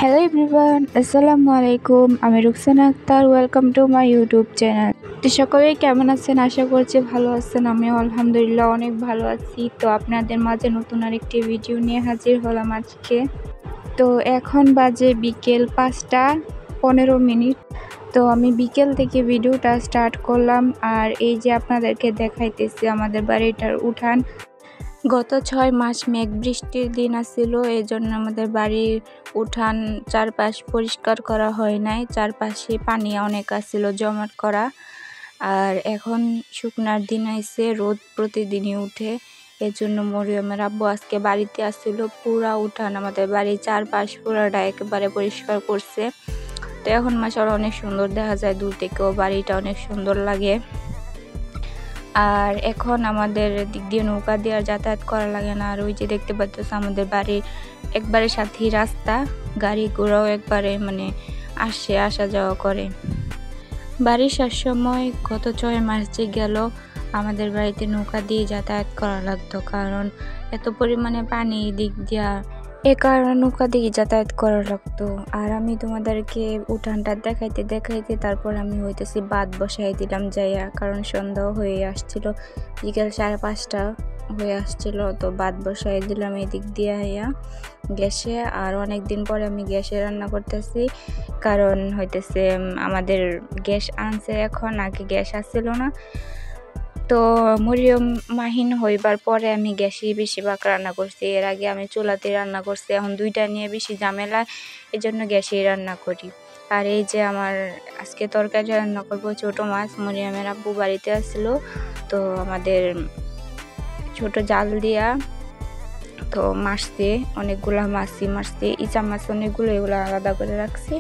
Hello everyone, আসসালামু আলাইকুম। আমি Ruksana Akter. Welcome to my YouTube channel. তো সকলেই কেমন আছেন? আশা করছি ভালো আছেন। আমিও আলহামদুলিল্লাহ অনেক ভালো আছি। তো আপনাদের মাঝে নতুন আরেকটি ভিডিও নিয়ে হাজির হলাম আজকে। তো এখন বাজে বিকেল 5টা 15 মিনিট। তো আমি বিকেল থেকে ভিডিওটা স্টার্ট করলাম। আর এই যে আপনাদেরকে দেখাইতেছি আমাদের বাড়িটার উঠান। গত 6 মাস মেঘ বৃষ্টির দিন আসছিল, এই জন্য আমাদের বাড়ির উঠান চারপাশ পরিষ্কার করা হয় নাই। চারপাশে পানি অনেক আসছিল জমাট করা। আর এখন শুকনার দিন আইছে, রোদ প্রতিদিনই উঠে। এর জন্য মরিয়মের আব্বু আজকে বাড়িতে আসছিল। পুরা উঠান আমাদের বাড়ির চারপাশ পুরাটা একেবারে পরিষ্কার করছে। তো এখন মাশাআল্লাহ অনেক সুন্দর দেখা যায়, দূর থেকেও বাড়িটা অনেক সুন্দর লাগে। আর এখন আমাদের দিক দিয়ে নৌকা দিয়ে আর যাতায়াত করা লাগে না। আর ওই যে দেখতে পাচ্ছ আমাদের বাড়ির একবারে সাথেই রাস্তা, গাড়ি ঘোড়াও একবারে আসা যাওয়া করে। বাড়ির সময় গত 6 মাস যে গেল আমাদের বাড়িতে নৌকা দিয়ে যাতায়াত করা লাগতো, কারণ এত পরিমাণে পানি দিক দিয়া, এ কারণে নৌকা দিয়ে যাতায়াত করা লাগতো। আর আমি তোমাদেরকে উঠানটা দেখাইতে দেখাইতে তারপর আমি ভাত বসাই দিলাম যাইয়া, কারণ সন্ধ্যা হয়ে আসছিল, বিকেল 5:30 হয়ে আসছিল। তো ভাত বসাই দিলাম এদিক দিয়ে গ্যাসে। আর অনেক দিন পরে আমি গ্যাসে রান্না করতেছি, কারণ আমাদের গ্যাস আনছে এখন, আগে গ্যাস আসছিল না। তো মরিয়ম মাহিন হইবার পরে আমি গ্যাসেই বেশিরভাগ রান্না করছি। এর আগে আমি চুলাতে রান্না করছি, এখন দুইটা নিয়ে বেশি ঝামেলা, এই জন্য গ্যাসেই রান্না করি। আর এই যে আমার আজকে তরকারি রান্না করবো ছোট মাছ। মরিয়মের আব্বু বাড়িতে আসছিল, তো আমাদের ছোট জাল দিয়া তো মারছি, অনেকগুলা মাছই মারছি, ইচা মাছ অনেকগুলো, এগুলো আলাদা করে রাখছি।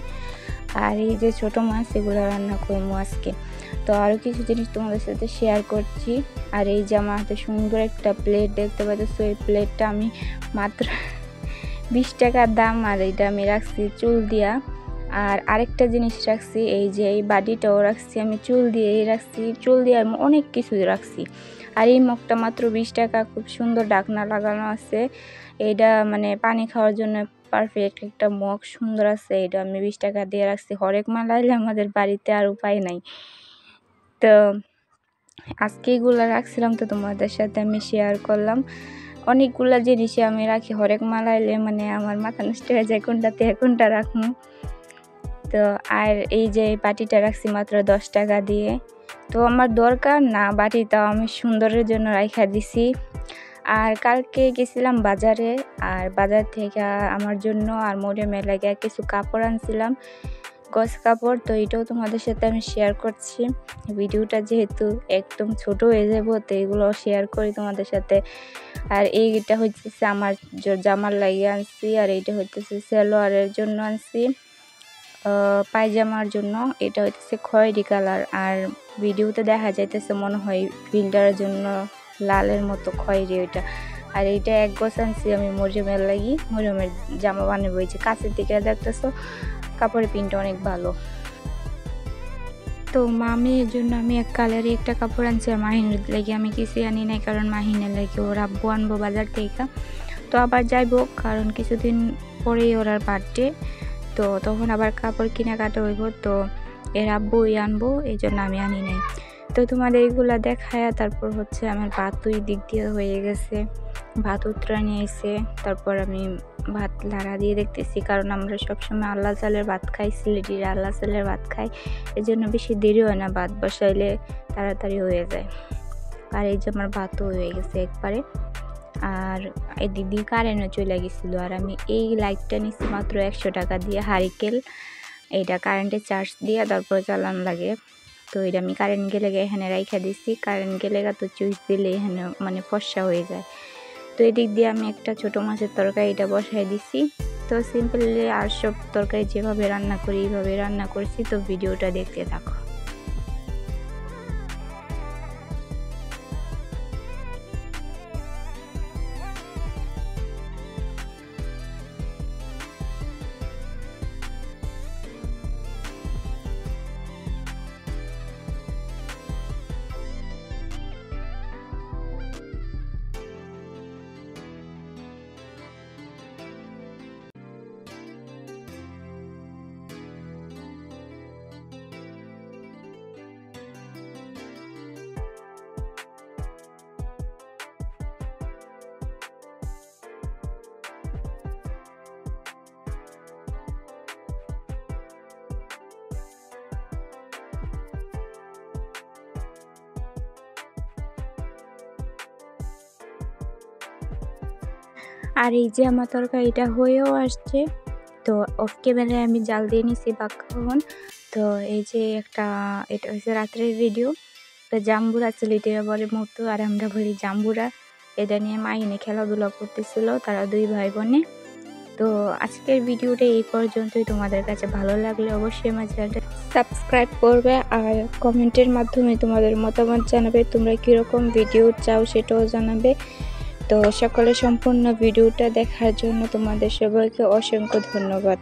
আর এই যে ছোট মাছ, এগুলো রান্না করবো আজকে। তো আরও কিছু জিনিস তোমাদের সাথে শেয়ার করছি। আর এই যে আমার হাতে সুন্দর একটা প্লেট দেখতে পাচ্ছ, এই প্লেটটা আমি মাত্র 20 টাকার দাম। আর এইটা আমি রাখছি চুল দিয়া। আর আরেকটা জিনিস রাখছি, এই যে এই বাটিটাও রাখছি আমি চুল দিয়েই রাখছি, চুল দিয়ে আমি অনেক কিছু রাখছি। আর এই মগটা মাত্র 20 টাকা, খুব সুন্দর ঢাকনা লাগানো আছে। এইটা পানি খাওয়ার জন্য পারফেক্ট একটা মগ, সুন্দর আছে। এটা আমি 20 টাকা দিয়ে রাখছি। হরেক মাল আইলে আমাদের বাড়িতে আর উপায় নাই। তো আজকে এগুলো রাখছিলাম, তো তোমাদের সাথে আমি শেয়ার করলাম। অনেকগুলা জিনিসই আমি রাখি, হরেক মাল আইলে আমার মাথা নষ্ট হয়ে যায় কোনটাতে কোনটা রাখবো। তো আর এই যে বাটিটা রাখছি মাত্র 10 টাকা দিয়ে। তো আমার দরকার না বাটিটা, আমি সুন্দরের জন্য রাখা দিছি। আর কালকে গেছিলাম বাজারে, আর বাজার থেকে আমার জন্য আর মরিয়মের লাগে কিছু কাপড় আনছিলাম, গস কাপড়। তো এটাও তোমাদের সাথে আমি শেয়ার করছি। ভিডিওটা যেহেতু একদম ছোট হয়ে যাবো, তো এগুলো শেয়ার করি তোমাদের সাথে। আর এইটা আমার জামার লাগিয়ে আনছি, আর এইটা সালোয়ারের জন্য আনছি, পায়জামার জন্য। এটা খয়েরি কালার, আর ভিডিওতে দেখা যাইতেছে মনে হয় ফিল্টারের জন্য লালের মতো খয়েরি ওইটা। আর এইটা এক গোছ আনছি আমি মরিয়মের লাগি, মরিয়মের জামা বানাবো। এই যে কাছের দিকে দেখতেছো কাপড়ের প্রিন্ট অনেক ভালো। তো মামির জন্য আমি এক কালারে একটা কাপড় আনছি, আর মাহিনের লাগে আমি কিছু আনি নাই, কারণ মাহিনের লাগে ওর আব্বু আনবো বাজার থেকে। তো আবার যাইবো, কারণ কিছুদিন পরেই ওর বার্থডে, তো তখন আবার কাপড় কেনাকাটা হইব। তো এর আব্বুই আনবো, এই জন্য আমি আনি নাই। তো তোমাদের এইগুলা দেখায় তারপর আমার ভাতই দিক দিয়ে হয়ে গেছে, ভাত উত্তরা নিয়ে এসে তারপর আমি ভাত লাড়া দিয়ে দেখতেছি, কারণ আমরা সবসময় আল্লাহ চালের ভাত খাই, সিলেটির আল্লাহ চালের ভাত খাই, এই জন্য বেশি দেরি হয় না, ভাত বসাইলে তাড়াতাড়ি হয়ে যায়। আর এই যে আমার ভাতও হয়ে গেছে একবারে। আর এই দিদি কারেন্টও চলে গেছিলো, আর আমি এই লাইটটা নিচ্ছি মাত্র 100 টাকা দিয়ে, হারিকেল। এইটা কারেন্টের চার্জ দিয়ে তারপর চালান লাগে। তো এটা আমি কারেন্ট গেলে এখানে রাইখা দিচ্ছি, কারেন্ট গেলে তো চুইস দিলে এখানে ফর্সা হয়ে যায়। তো এদিক দিয়ে আমি একটা ছোট মাছের তরকারি এটা বসাই দিছি। তো সিম্পলি আর সব তরকারি যেভাবে রান্না করি এইভাবে রান্না করছি। তো ভিডিওটা দেখতে থাকো। আর এই যে আমার তরকারিটা হয়েও আসছে। তো অফ ক্যামেরায় আমি জাল দিয়ে নিছি বাক্যখন। তো এই যে এটা হচ্ছে রাত্রের ভিডিও। তো জাম্বুরা সিলেটিরা বলে মতো, আর আমরা বলি জাম্বুরা। এটা নিয়ে মা এনে খেলাধুলা করতেছিল তারা 2 ভাই বোনে। তো আজকের ভিডিওটা এই পর্যন্তই। তোমাদের কাছে ভালো লাগলে অবশ্যই আমার চ্যানেলটা সাবস্ক্রাইব করবে আর কমেন্টের মাধ্যমে তোমাদের মতামত জানাবে। তোমরা কীরকম ভিডিও চাও সেটাও জানাবে। তো সকলে সম্পূর্ণ ভিডিওটা দেখার জন্য তোমাদের সবাইকে অসংখ্য ধন্যবাদ।